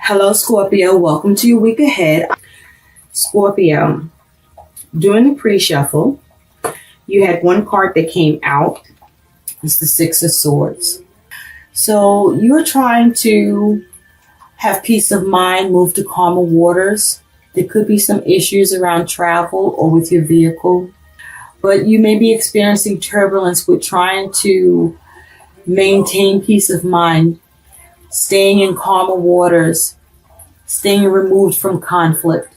Hello, Scorpio. Welcome to your week ahead. Scorpio, during the pre-shuffle, you had one card that came out. It's the Six of Swords. So you're trying to have peace of mind, move to calmer waters. There could be some issues around travel or with your vehicle, but you may be experiencing turbulence with trying to maintain peace of mind, staying in calmer waters, staying removed from conflict.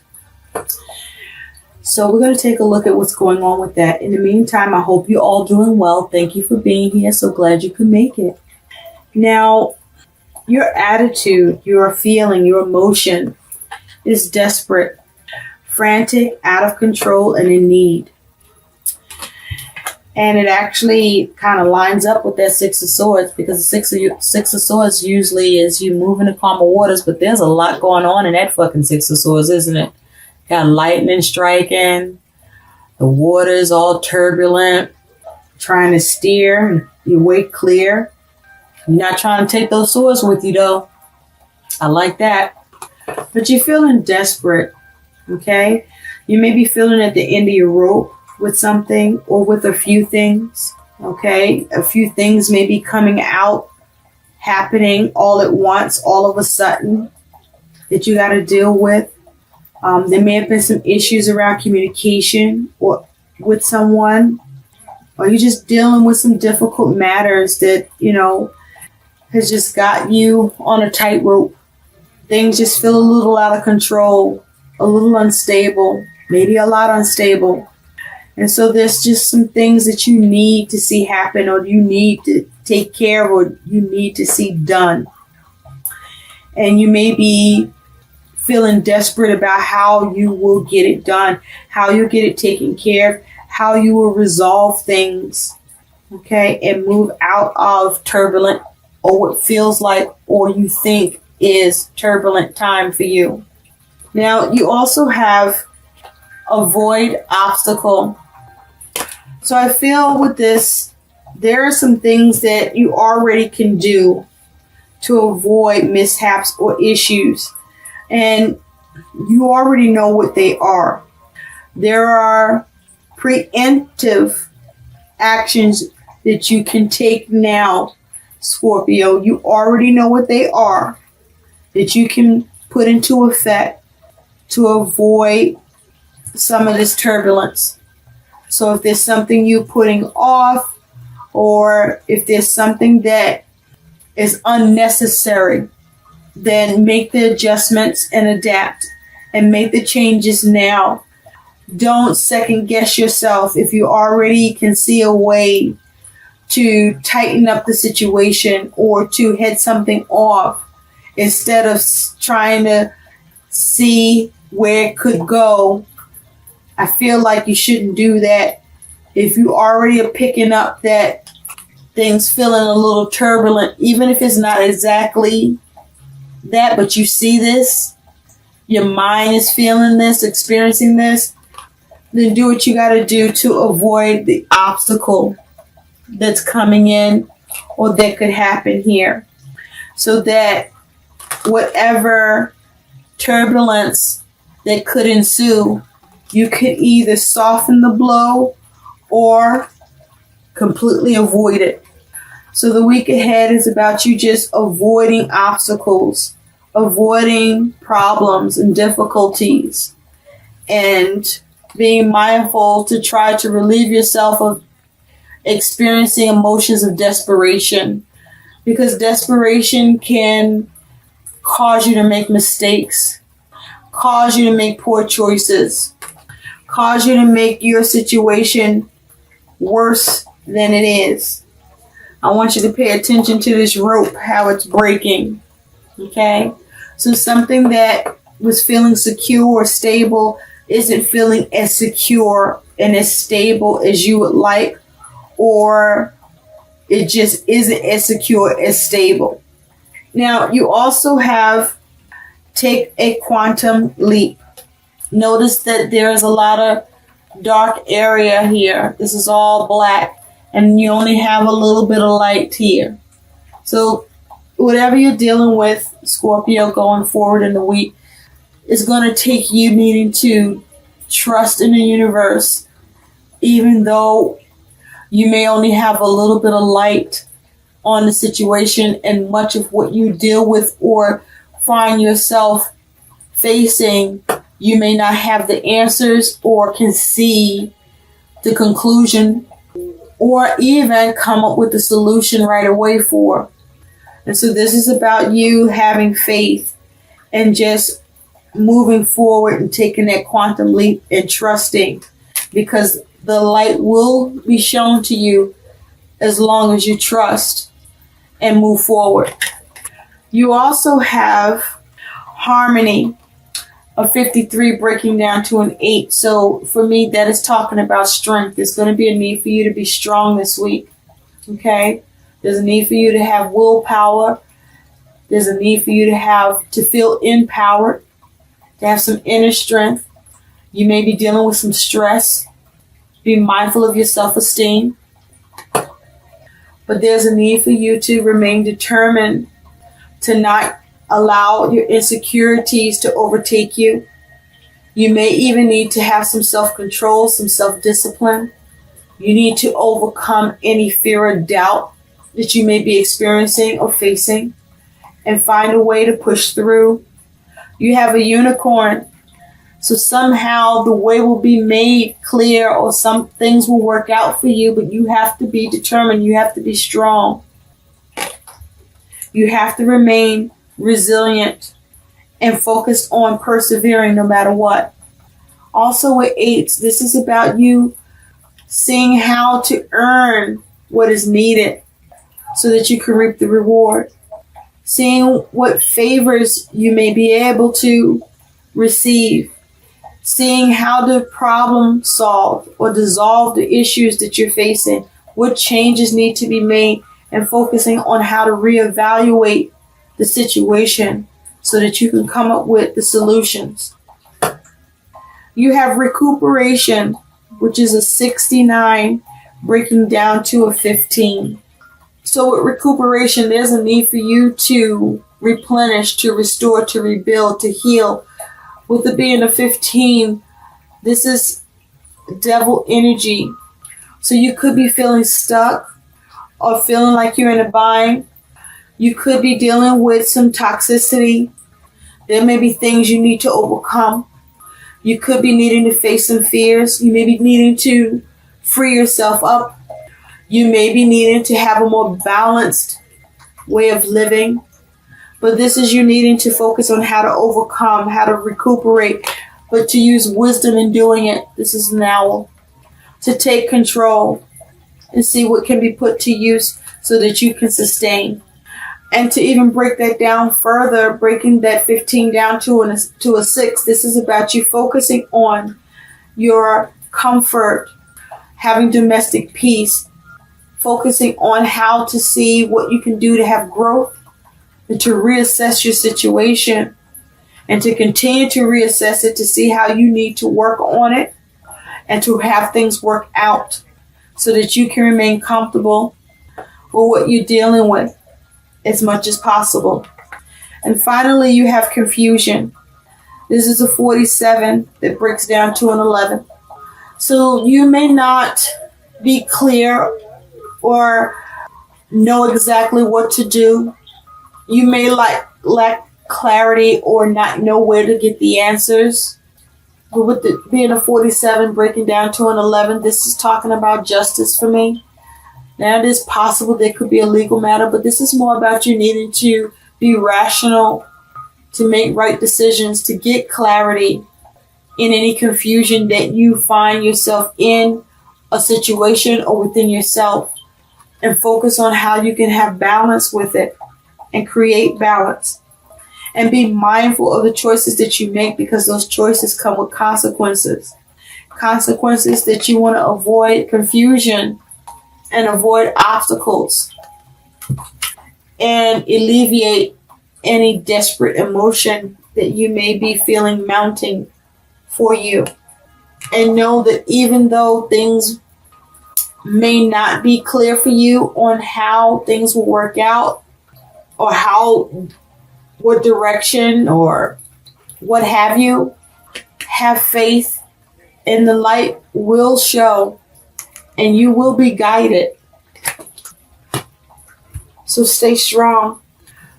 So we're going to take a look at what's going on with that. In the meantime, I hope you're all doing well. Thank you for being here. So glad you could make it. Now, your attitude, your feeling, your emotion is desperate, frantic, out of control, and in need. And it actually kind of lines up with that Six of Swords, because the Six of Swords usually is you moving to calmer waters, but there's a lot going on in that fucking Six of Swords, isn't it? Got lightning striking, the water's all turbulent, trying to steer your way clear. You're not trying to take those swords with you, though. I like that. But you're feeling desperate, okay? You may be feeling at the end of your rope with something or with a few things, okay? A few things may be coming out, happening all at once, all of a sudden, that you got to deal with. There may have been some issues around communication or with someone, or you're just dealing with some difficult matters that, has just got you on a tightrope. Things just feel a little out of control, a little unstable, maybe a lot unstable. And so there's just some things that you need to see happen, or you need to take care of, or you need to see done. And you may be feeling desperate about how you will get it done, how you'll get it taken care of, how you will resolve things, okay, and move out of turbulent or what feels like or you think is turbulent time for you. Now, you also have avoid obstacle. So I feel with this, there are some things that you already can do to avoid mishaps or issues. And you already know what they are. There are preemptive actions that you can take now, Scorpio. You already know what they are, that you can put into effect to avoid some of this turbulence. So if there's something you're putting off, or if there's something that is unnecessary, then make the adjustments and adapt and make the changes now. Don't second guess yourself. If you already can see a way to tighten up the situation or to head something off, instead of trying to see where it could go, I feel like you shouldn't do that. If you already are picking up that things feeling a little turbulent, even if it's not exactly that, but you see this, your mind is feeling this, experiencing this, then do what you got to do to avoid the obstacle that's coming in or that could happen here, so that whatever turbulence that could ensue, you could either soften the blow or completely avoid it. So the week ahead is about you just avoiding obstacles, avoiding problems and difficulties, and being mindful to try to relieve yourself of experiencing emotions of desperation, because desperation can cause you to make mistakes, cause you to make poor choices, cause you to make your situation worse than it is. I want you to pay attention to this rope, how it's breaking, okay? So something that was feeling secure or stable isn't feeling as secure and as stable as you would like, or it just isn't as secure, as stable. Now, you also have take a quantum leap. Notice that there is a lot of dark area here. This is all black, and you only have a little bit of light here. So whatever you're dealing with, Scorpio, going forward in the week, is going to take you needing to trust in the universe, even though you may only have a little bit of light on the situation, and much of what you deal with or find yourself facing, you may not have the answers or can see the conclusion or even come up with the solution right away for. And so this is about you having faith and just moving forward and taking that quantum leap and trusting, because the light will be shown to you as long as you trust and move forward. You also have harmony of 53 breaking down to an 8. So for me, that is talking about strength. There's going to be a need for you to be strong this week. Okay? There's a need for you to have willpower. There's a need for you to feel empowered, to have some inner strength. You may be dealing with some stress. Be mindful of your self-esteem. But there's a need for you to remain determined, to not allow your insecurities to overtake you. You may even need to have some self-control, some self-discipline. You need to overcome any fear or doubt that you may be experiencing or facing and find a way to push through. You have a unicorn. So somehow the way will be made clear, or some things will work out for you, but you have to be determined. You have to be strong. You have to remain resilient and focused on persevering no matter what. Also with 8s, this is about you seeing how to earn what is needed so that you can reap the reward. Seeing what favors you may be able to receive. Seeing how to problem solve or dissolve the issues that you're facing. What changes need to be made, and focusing on how to reevaluate the situation so that you can come up with the solutions. You have recuperation, which is a 69 breaking down to a 15. So with recuperation, there's a need for you to replenish, to restore, to rebuild, to heal. With it being a 15, this is devil energy. So you could be feeling stuck or feeling like you're in a bind. You could be dealing with some toxicity. There may be things you need to overcome. You could be needing to face some fears. You may be needing to free yourself up. You may be needing to have a more balanced way of living. But this is you needing to focus on how to overcome, how to recuperate, but to use wisdom in doing it. This is an owl. To take control and see what can be put to use so that you can sustain. And to even break that down further, breaking that 15 down to a 6, this is about you focusing on your comfort, having domestic peace, focusing on how to see what you can do to have growth, and to reassess your situation and to continue to reassess it to see how you need to work on it and to have things work out so that you can remain comfortable with what you're dealing with as much as possible. And finally, you have confusion. This is a 47 that breaks down to an 11. So you may not be clear or know exactly what to do. You may lack clarity or not know where to get the answers. But with it being a 47 breaking down to an 11, this is talking about justice for me. Now it is possible there could be a legal matter, but this is more about you needing to be rational, to make right decisions, to get clarity in any confusion that you find yourself in a situation or within yourself, and focus on how you can have balance with it and create balance. And be mindful of the choices that you make, because those choices come with consequences. Consequences that you want to avoid confusion and avoid obstacles and alleviate any desperate emotion that you may be feeling mounting for you. And know that even though things may not be clear for you on how things will work out, or what direction or what have you, have faith, and the light will show and you will be guided. So stay strong.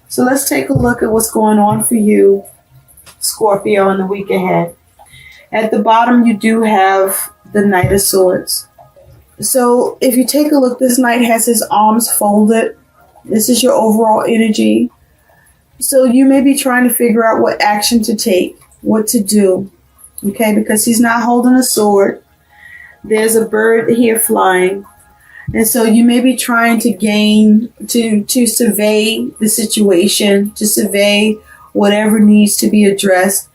So let's take a look at what's going on for you, Scorpio, in the week ahead. At the bottom, you do have the Knight of Swords. So if you take a look, this Knight has his arms folded. This is your overall energy. So you may be trying to figure out what action to take, what to do, okay? Because he's not holding a sword. There's a bird here flying. And so you may be trying to survey the situation, to survey whatever needs to be addressed,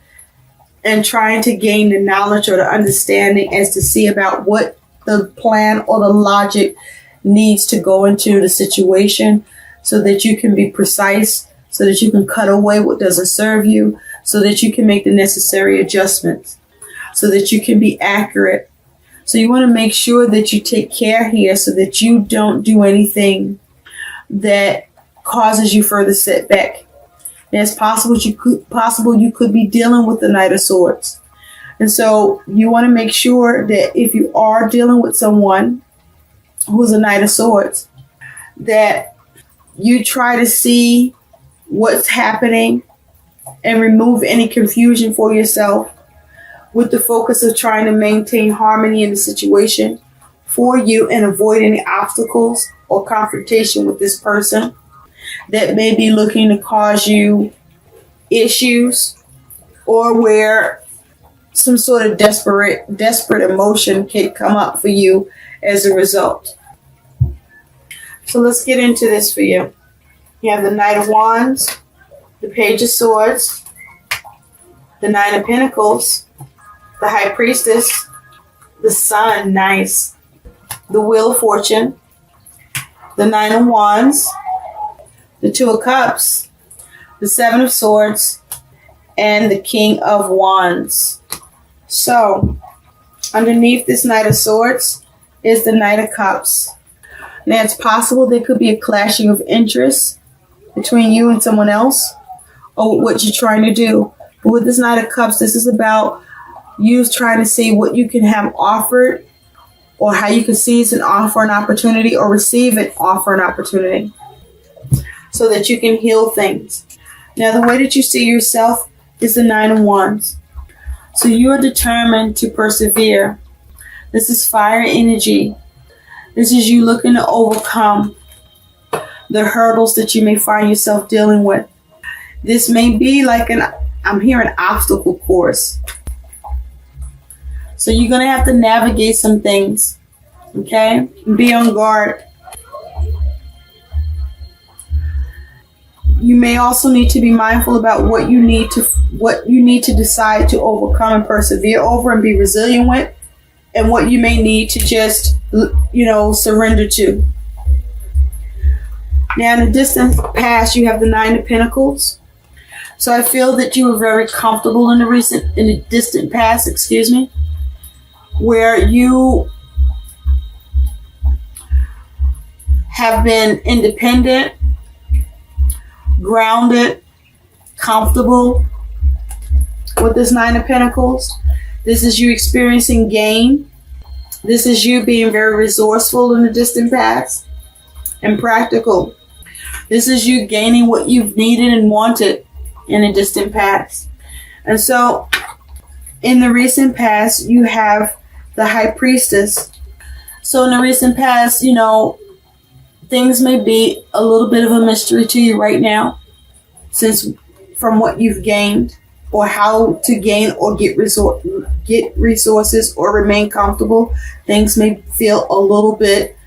and trying to gain the knowledge or the understanding as to see about what the plan or the logic needs to go into the situation so that you can be precise, so that you can cut away what doesn't serve you, so that you can make the necessary adjustments, so that you can be accurate. So you want to make sure that you take care here so that you don't do anything that causes you further setback. And it's possible you could be dealing with the Knight of Swords. And so you want to make sure that if you are dealing with someone who's a Knight of Swords, that you try to see what's happening and remove any confusion for yourself, with the focus of trying to maintain harmony in the situation for you and avoid any obstacles or confrontation with this person that may be looking to cause you issues, or where some sort of desperate emotion can come up for you as a result. So let's get into this for you. You have the Knight of Wands, the Page of Swords, the Nine of Pentacles, the High Priestess, the Sun, nice, the Wheel of Fortune, the Nine of Wands, the Two of Cups, the Seven of Swords, and the King of Wands. So, underneath this Knight of Swords is the Knight of Cups. Now, it's possible there could be a clashing of interests between you and someone else, or what you're trying to do. But with this Knight of Cups, this is about you trying to see what you can have offered, or how you can seize an offer, an opportunity, or receive an offer, an opportunity, so that you can heal things. Now, the way that you see yourself is the Nine of Wands. So you are determined to persevere. This is fire energy. This is you looking to overcome the hurdles that you may find yourself dealing with. This may be like I'm hearing obstacle course. So you're going to have to navigate some things, okay? Be on guard. You may also need to be mindful about what you need to decide to overcome and persevere over and be resilient with, and what you may need to just, surrender to. Now, in the distant past, you have the Nine of Pentacles. So I feel that you were very comfortable in the distant past, where you have been independent, grounded, comfortable with this Nine of Pentacles. This is you experiencing gain. This is you being very resourceful in the distant past and practical. This is you gaining what you've needed and wanted in the distant past. And so in the recent past, you have the High Priestess. So in the recent past, things may be a little bit of a mystery to you right now, since from what you've gained, or how to gain or get resources or remain comfortable. Things may feel a little bit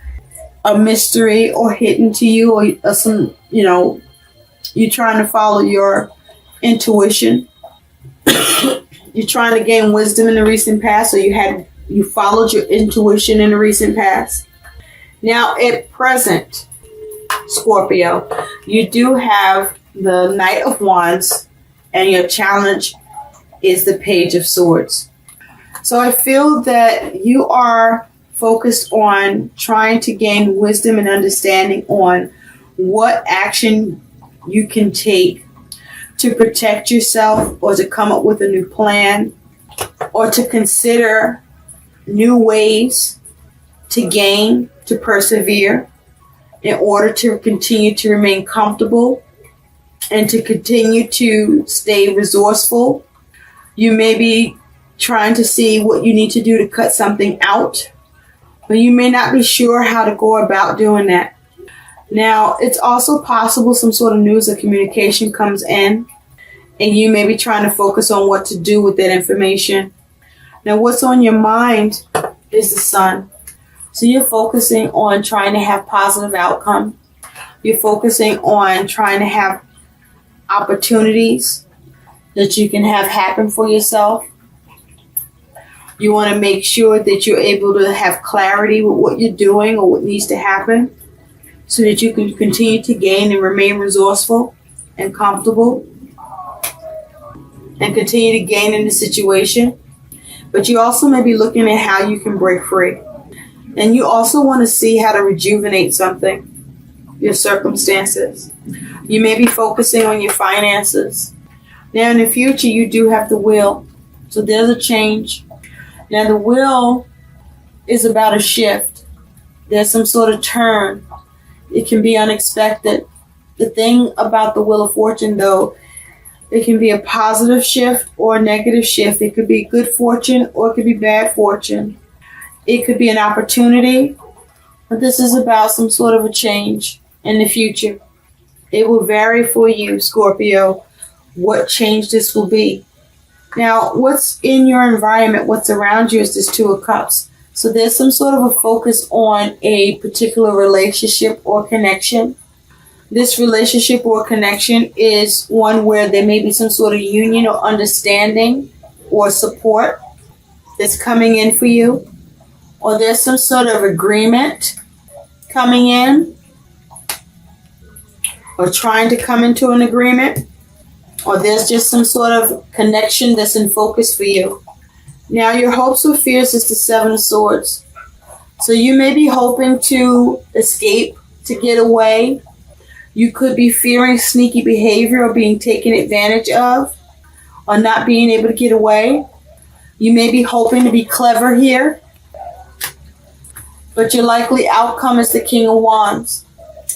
a mystery or hidden to you, or some, you're trying to follow your intuition. You're trying to gain wisdom in the recent past, so you followed your intuition in the recent past. Now, at present, Scorpio, you do have the Knight of Wands, and your challenge is the Page of Swords. So I feel that you are focused on trying to gain wisdom and understanding on what action you can take to protect yourself, or to come up with a new plan, or to consider new ways to gain, to persevere, in order to continue to remain comfortable and to continue to stay resourceful. You may be trying to see what you need to do to cut something out, but you may not be sure how to go about doing that. Now, it's also possible some sort of news or communication comes in, and you may be trying to focus on what to do with that information. Now, what's on your mind is the sun. So you're focusing on trying to have positive outcome. You're focusing on trying to have opportunities that you can have happen for yourself. You want to make sure that you're able to have clarity with what you're doing or what needs to happen, so that you can continue to gain and remain resourceful and comfortable and continue to gain in the situation. But you also may be looking at how you can break free. And you also want to see how to rejuvenate something, your circumstances. You may be focusing on your finances. Now, in the future, you do have the will. So there's a change. Now, the will is about a shift. There's some sort of turn. It can be unexpected. The thing about the Wheel of Fortune, though, it can be a positive shift or a negative shift. It could be good fortune or it could be bad fortune. It could be an opportunity, but this is about some sort of a change in the future. It will vary for you, Scorpio, what change this will be. Now, what's in your environment, what's around you, is this Two of Cups. So there's some sort of a focus on a particular relationship or connection. This relationship or connection is one where there may be some sort of union or understanding or support that's coming in for you. Or there's some sort of agreement coming in, or trying to come into an agreement. Or there's just some sort of connection that's in focus for you. Now, your hopes or fears is the Seven of Swords. So you may be hoping to escape, to get away. You could be fearing sneaky behavior or being taken advantage of, or not being able to get away. You may be hoping to be clever here, but your likely outcome is the King of Wands.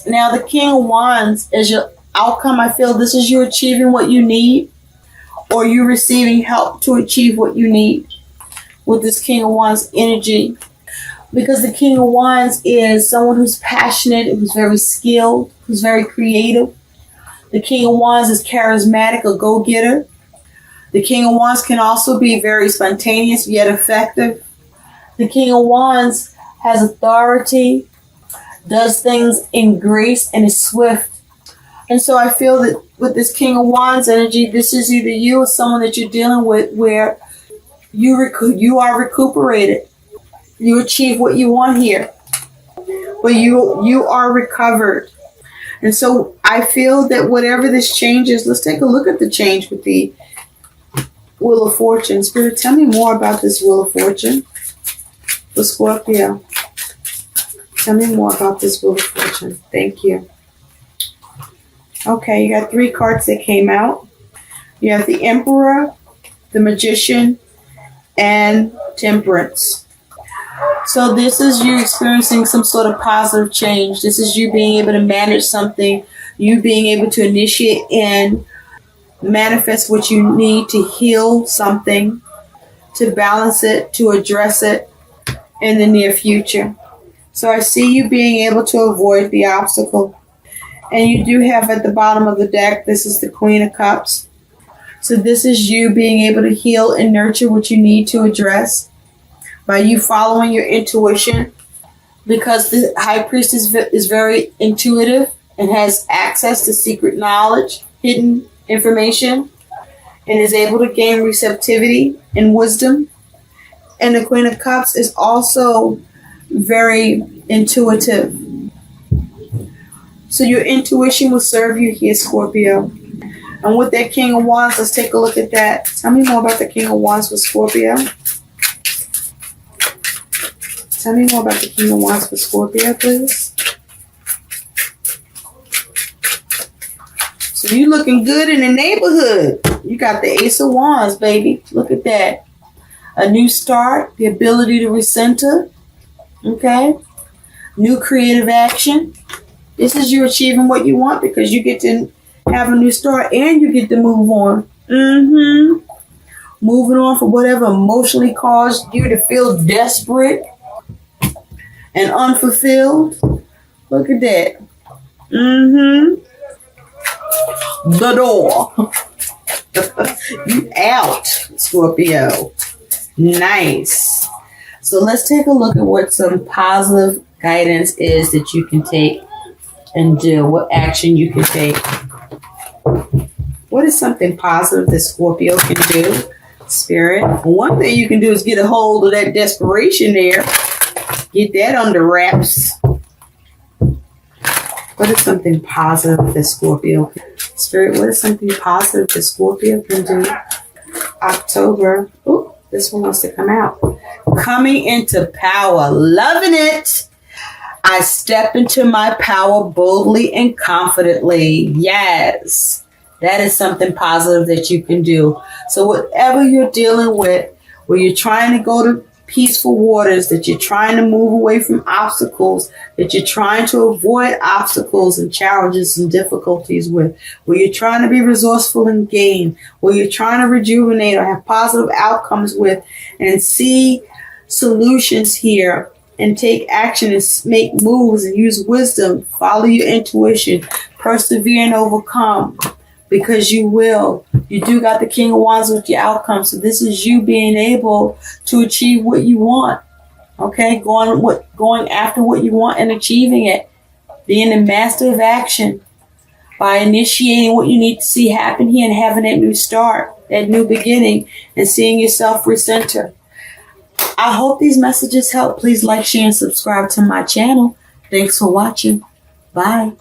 Now, the King of Wands is your outcome. I feel this is you achieving what you need, or you receiving help to achieve what you need with this King of Wands energy. Because the King of Wands is someone who's passionate, who's very skilled, who's very creative. The King of Wands is charismatic, a go-getter. The King of Wands can also be very spontaneous yet effective. The King of Wands has authority, does things in grace, and is swift. And so I feel that with this King of Wands energy, this is either you or someone that you're dealing with where you are recuperated. You achieve what you want here, but you are recovered. And so I feel that whatever this change is, let's take a look at the change with the Wheel of Fortune. Spirit, tell me more about this Wheel of Fortune for Scorpio. Tell me more about this Wheel of Fortune. Thank you. Okay, you got 3 cards that came out. You have the Emperor, the Magician, and Temperance. So this is you experiencing some sort of positive change. This is you being able to manage something, you being able to initiate and manifest what you need to heal something, to balance it, to address it in the near future. So I see you being able to avoid the obstacle. And you do have at the bottom of the deck, this is the Queen of Cups. So this is you being able to heal and nurture what you need to address by you following your intuition, because the High Priest is very intuitive and has access to secret knowledge, hidden information, and is able to gain receptivity and wisdom. And the Queen of Cups is also very intuitive. So your intuition will serve you here, Scorpio. And with that King of Wands, let's take a look at that. Tell me more about the King of Wands with Scorpio. Tell me more about the King of Wands with Scorpio, please. So you looking good in the neighborhood. You got the Ace of Wands, baby. Look at that. A new start, the ability to recenter. Okay. New creative action. This is you achieving what you want because you get to have a new start and you get to move on. Moving on from whatever emotionally caused you to feel desperate and unfulfilled. Look at that. The door. You out, Scorpio. Nice. So let's take a look at what some positive guidance is that you can take and do. What action you can take. What is something positive that Scorpio can do? Spirit. One thing you can do is get a hold of that desperation there. Get that under wraps. What is something positive that Scorpio can do? Spirit, what is something positive that Scorpio can do? October. Oh, this one wants to come out. Coming into power. Loving it. I step into my power boldly and confidently. Yes. That is something positive that you can do. So whatever you're dealing with, where you're trying to go to peaceful waters, that you're trying to move away from obstacles, that you're trying to avoid obstacles and challenges and difficulties with, where you're trying to be resourceful and gain, where you're trying to rejuvenate or have positive outcomes with, and see solutions here and take action and make moves and use wisdom, follow your intuition, persevere and overcome. Because you will. You do got the King of Wands with your outcome. So this is you being able to achieve what you want. Okay? Going after what you want and achieving it. Being the master of action. By initiating what you need to see happen here and having that new start. That new beginning. And seeing yourself recenter. I hope these messages help. Please like, share, and subscribe to my channel. Thanks for watching. Bye.